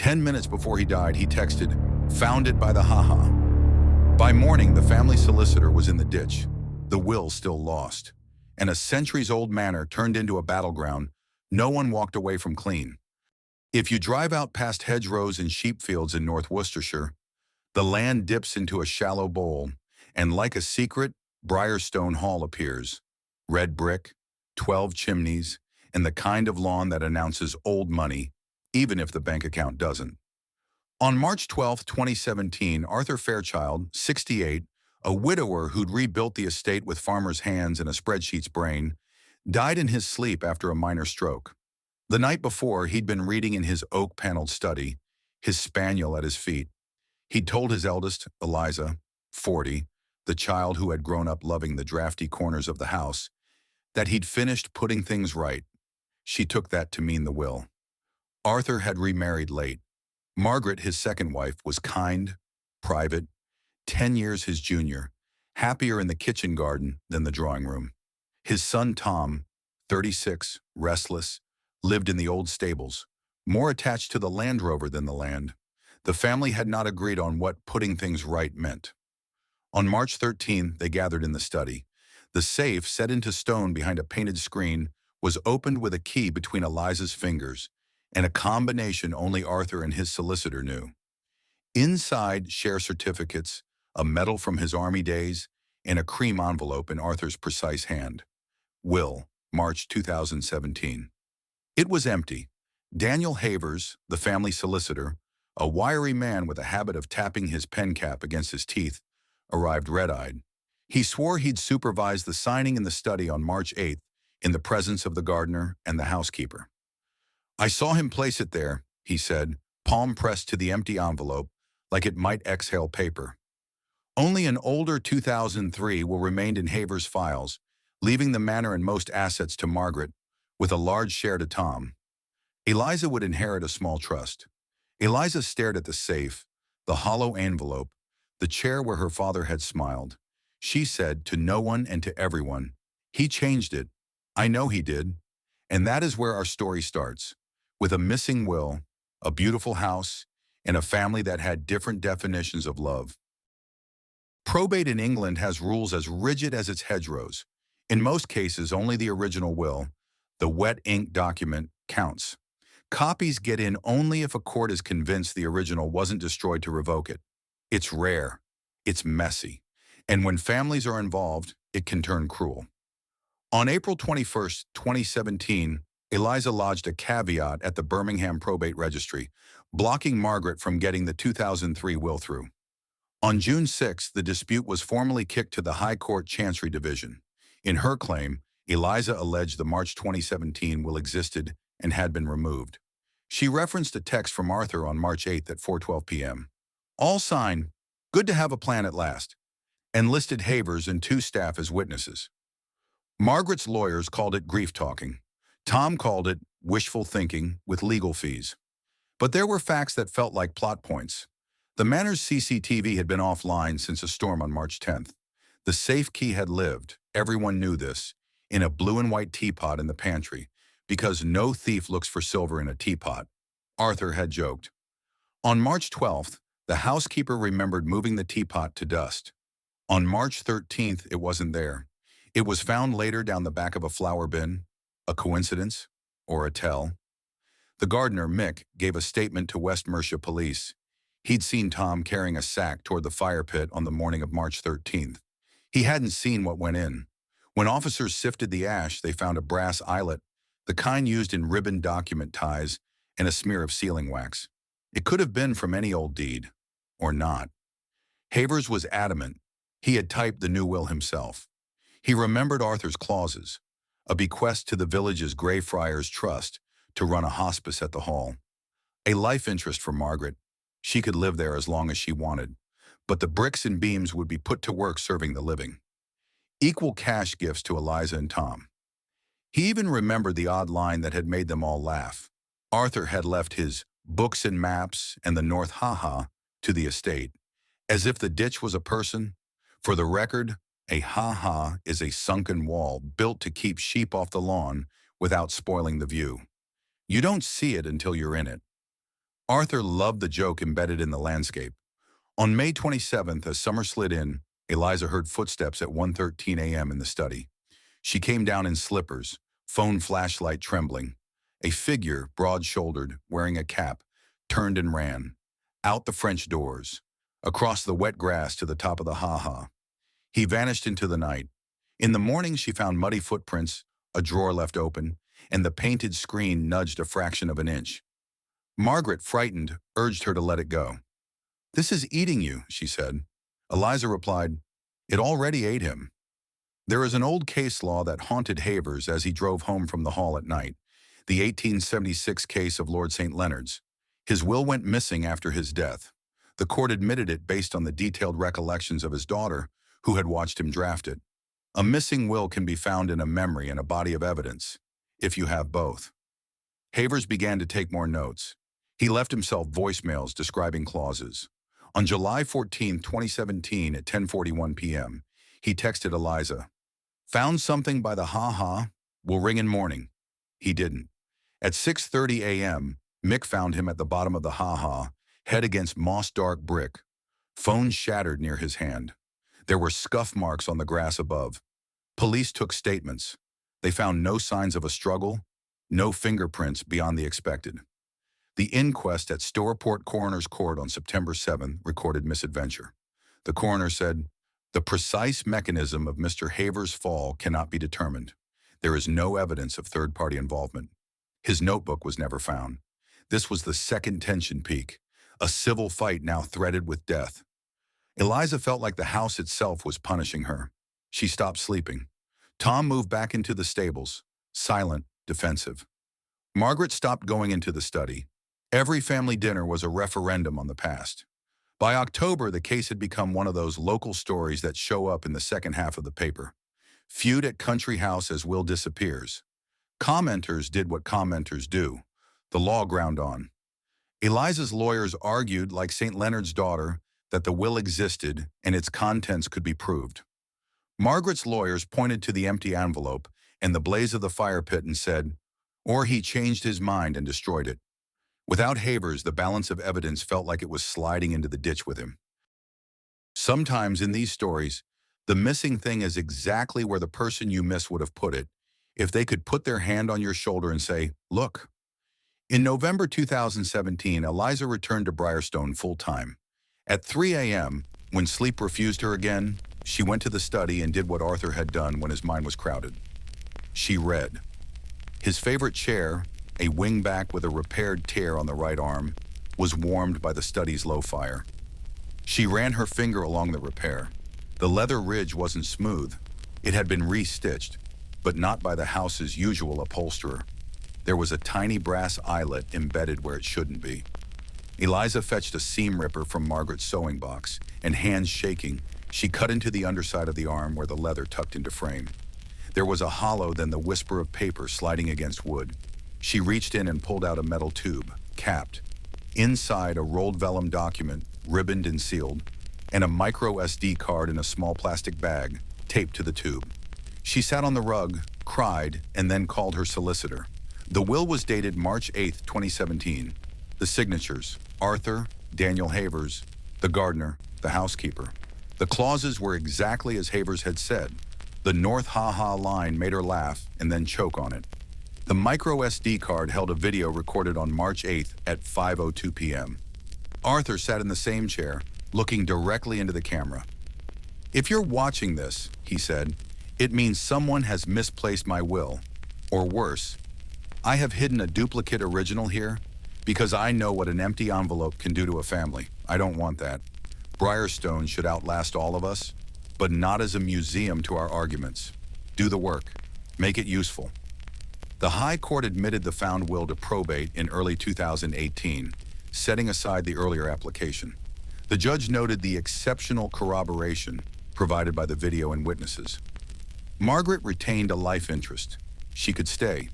10 minutes before he died, he texted, "Found it by the haha." By morning, the family solicitor was in the ditch, the will still lost, and a centuries-old manor turned into a battleground no one walked away from clean. If you drive out past hedgerows and sheep fields in North Worcestershire, the land dips into a shallow bowl, and like a secret, Briarstone Hall appears. Red brick, 12 chimneys, and the kind of lawn that announces old money, even if the bank account doesn't. On March 12, 2017, Arthur Fairchild, 68, a widower who'd rebuilt the estate with farmers' hands and a spreadsheet's brain, died in his sleep after a minor stroke. The night before, he'd been reading in his oak-paneled study, his spaniel at his feet. He'd told his eldest, Eliza, 40, the child who had grown up loving the drafty corners of the house, that he'd finished putting things right. She took that to mean the will. Arthur had remarried late. Margaret, his second wife, was kind, private, 10 years his junior, happier in the kitchen garden than the drawing room. His son Tom, 36, restless, lived in the old stables, more attached to the Land Rover than the land. The family had not agreed on what putting things right meant. On March 13, they gathered in the study. The safe, set into stone behind a painted screen, was opened with a key between Eliza's fingers, and a combination only Arthur and his solicitor knew. Inside, share certificates, a medal from his army days, and a cream envelope in Arthur's precise hand. Will, March 2017. It was empty. Daniel Havers, the family solicitor, a wiry man with a habit of tapping his pen cap against his teeth, arrived red-eyed. He swore he'd supervised the signing in the study on March 8th in the presence of the gardener and the housekeeper. "I saw him place it there," he said, palm pressed to the empty envelope, like it might exhale paper. Only an older 2003 will remain in Havers' files, leaving the manor and most assets to Margaret, with a large share to Tom. Eliza would inherit a small trust. Eliza stared at the safe, the hollow envelope, the chair where her father had smiled. She said to no one and to everyone, "He changed it. I know he did." And that is where our story starts, with a missing will, a beautiful house, and a family that had different definitions of love. Probate in England has rules as rigid as its hedgerows. In most cases, only the original will, the wet ink document, counts. Copies get in only if a court is convinced the original wasn't destroyed to revoke it. It's rare, it's messy, and when families are involved, it can turn cruel. On April 21, 2017, Eliza lodged a caveat at the Birmingham Probate Registry, blocking Margaret from getting the 2003 will through. On June 6, the dispute was formally kicked to the High Court Chancery Division. In her claim, Eliza alleged the March 2017 will existed and had been removed. She referenced a text from Arthur on March 8 at 4:12 p.m. "All signed. Good to have a plan at last," and listed Havers and 2 staff as witnesses. Margaret's lawyers called it grief-talking. Tom called it wishful thinking with legal fees. But there were facts that felt like plot points. The manor's CCTV had been offline since a storm on March 10th. The safe key had lived, everyone knew this, in a blue and white teapot in the pantry, because no thief looks for silver in a teapot, Arthur had joked. On March 12th, the housekeeper remembered moving the teapot to dust. On March 13th, it wasn't there. It was found later down the back of a flower bin. A coincidence? Or a tell? The gardener, Mick, gave a statement to West Mercia police. He'd seen Tom carrying a sack toward the fire pit on the morning of March 13th. He hadn't seen what went in. When officers sifted the ash, they found a brass eyelet, the kind used in ribbon document ties, and a smear of sealing wax. It could have been from any old deed. Or not. Havers was adamant. He had typed the new will himself. He remembered Arthur's clauses, a bequest to the village's Greyfriars Trust to run a hospice at the hall. A life interest for Margaret. She could live there as long as she wanted, but the bricks and beams would be put to work serving the living. Equal cash gifts to Eliza and Tom. He even remembered the odd line that had made them all laugh. Arthur had left his books and maps and the North haha to the estate, as if the ditch was a person. For the record, a haha is a sunken wall built to keep sheep off the lawn without spoiling the view. You don't see it until you're in it. Arthur loved the joke embedded in the landscape. On May 27th, as summer slid in, Eliza heard footsteps at 1:13 a.m. in the study. She came down in slippers, phone flashlight trembling. A figure, broad-shouldered, wearing a cap, turned and ran. Out the French doors. Across the wet grass to the top of the ha-ha. He vanished into the night. In the morning, she found muddy footprints, a drawer left open, and the painted screen nudged a fraction of an inch. Margaret, frightened, urged her to let it go. "This is eating you," she said. Eliza replied, "It already ate him." There is an old case law that haunted Havers as he drove home from the hall at night, the 1876 case of Lord St. Leonard's. His will went missing after his death. The court admitted it based on the detailed recollections of his daughter, who had watched him draft it. A missing will can be found in a memory and a body of evidence, if you have both. Havers began to take more notes. He left himself voicemails describing clauses. On July 14, 2017 at 10:41 p.m., he texted Eliza, "Found something by the ha-ha, will ring in morning." He didn't. At 6:30 a.m., Mick found him at the bottom of the ha-ha, head against moss-dark brick. Phone shattered near his hand. There were scuff marks on the grass above. Police took statements. They found no signs of a struggle, no fingerprints beyond the expected. The inquest at Stourport Coroner's Court on September 7 recorded misadventure. The coroner said, "The precise mechanism of Mr. Havers' fall cannot be determined. There is no evidence of third-party involvement. His notebook was never found." This was the second tension peak, a civil fight now threaded with death. Eliza felt like the house itself was punishing her. She stopped sleeping. Tom moved back into the stables, silent, defensive. Margaret stopped going into the study. Every family dinner was a referendum on the past. By October, the case had become one of those local stories that show up in the second half of the paper. Feud at country house as will disappears. Commenters did what commenters do. The law ground on. Eliza's lawyers argued, like St. Leonard's daughter, that the will existed and its contents could be proved. Margaret's lawyers pointed to the empty envelope and the blaze of the fire pit and said, "Or he changed his mind and destroyed it." Without Havers, the balance of evidence felt like it was sliding into the ditch with him. Sometimes in these stories, the missing thing is exactly where the person you miss would have put it, if they could put their hand on your shoulder and say, "Look." In November 2017, Eliza returned to Briarstone full-time. At 3 a.m., when sleep refused her again, she went to the study and did what Arthur had done when his mind was crowded. She read. His favorite chair, a wingback with a repaired tear on the right arm, was warmed by the study's low fire. She ran her finger along the repair. The leather ridge wasn't smooth. It had been re-stitched, but not by the house's usual upholsterer. There was a tiny brass eyelet embedded where it shouldn't be. Eliza fetched a seam ripper from Margaret's sewing box, and hands shaking, she cut into the underside of the arm where the leather tucked into frame. There was a hollow, then the whisper of paper sliding against wood. She reached in and pulled out a metal tube, capped. Inside, a rolled vellum document, ribboned and sealed, and a micro SD card in a small plastic bag, taped to the tube. She sat on the rug, cried, and then called her solicitor. The will was dated March 8, 2017. The signatures, Arthur, Daniel Havers, the gardener, the housekeeper. The clauses were exactly as Havers had said. The North ha-ha line made her laugh and then choke on it. The micro SD card held a video recorded on March 8th at 5:02 p.m. Arthur sat in the same chair, looking directly into the camera. "If you're watching this," he said, "it means someone has misplaced my will. Or worse, I have hidden a duplicate original here because I know what an empty envelope can do to a family. I don't want that. Briarstone should outlast all of us, but not as a museum to our arguments. Do the work. Make it useful." The High Court admitted the found will to probate in early 2018, setting aside the earlier application. The judge noted the exceptional corroboration provided by the video and witnesses. Margaret retained a life interest. She could stay.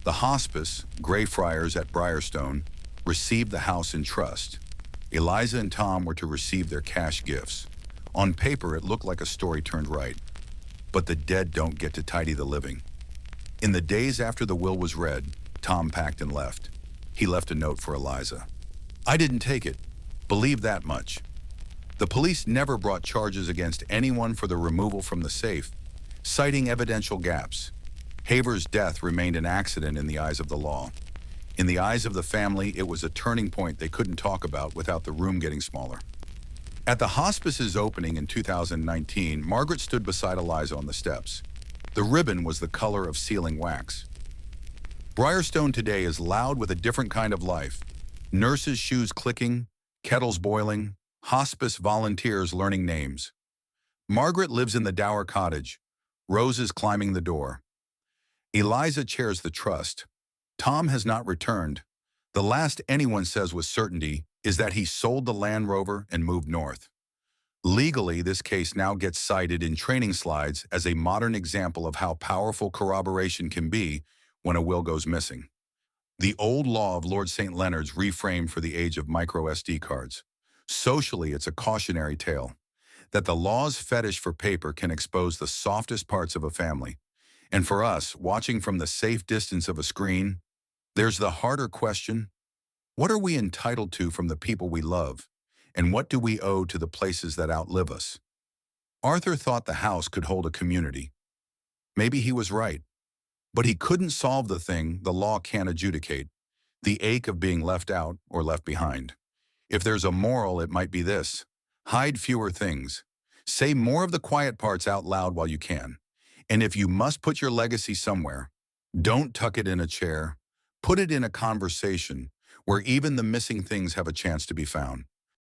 The hospice, Greyfriars at Briarstone, received the house in trust. Eliza and Tom were to receive their cash gifts. On paper, it looked like a story turned right. But the dead don't get to tidy the living. In the days after the will was read, Tom packed and left. He left a note for Eliza. I didn't take it. Believe that much. The police never brought charges against anyone for the removal from the safe, citing evidential gaps. Haver's death remained an accident in the eyes of the law. In the eyes of the family, it was a turning point they couldn't talk about without the room getting smaller. At the hospice's opening in 2019, Margaret stood beside Eliza on the steps. The ribbon was the color of sealing wax. Briarstone today is loud with a different kind of life. Nurses' shoes clicking, kettles boiling, hospice volunteers learning names. Margaret lives in the dower cottage, roses climbing the door. Eliza chairs the trust. Tom has not returned. The last anyone says with certainty is that he sold the Land Rover and moved north. Legally, this case now gets cited in training slides as a modern example of how powerful corroboration can be when a will goes missing. The old law of Lord St. Leonard's reframed for the age of micro SD cards. Socially, it's a cautionary tale that the law's fetish for paper can expose the softest parts of a family. And for us, watching from the safe distance of a screen, there's the harder question: what are we entitled to from the people we love? And what do we owe to the places that outlive us? Arthur thought the house could hold a community. Maybe he was right. But he couldn't solve the thing the law can't adjudicate: the ache of being left out or left behind. If there's a moral, it might be this: hide fewer things. Say more of the quiet parts out loud while you can. And if you must put your legacy somewhere, don't tuck it in a chair. Put it in a conversation where even the missing things have a chance to be found.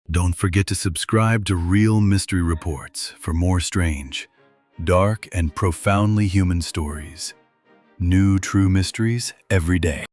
Don't forget to subscribe to Real Mystery Reports for more strange, dark, and profoundly human stories. New true mysteries every day.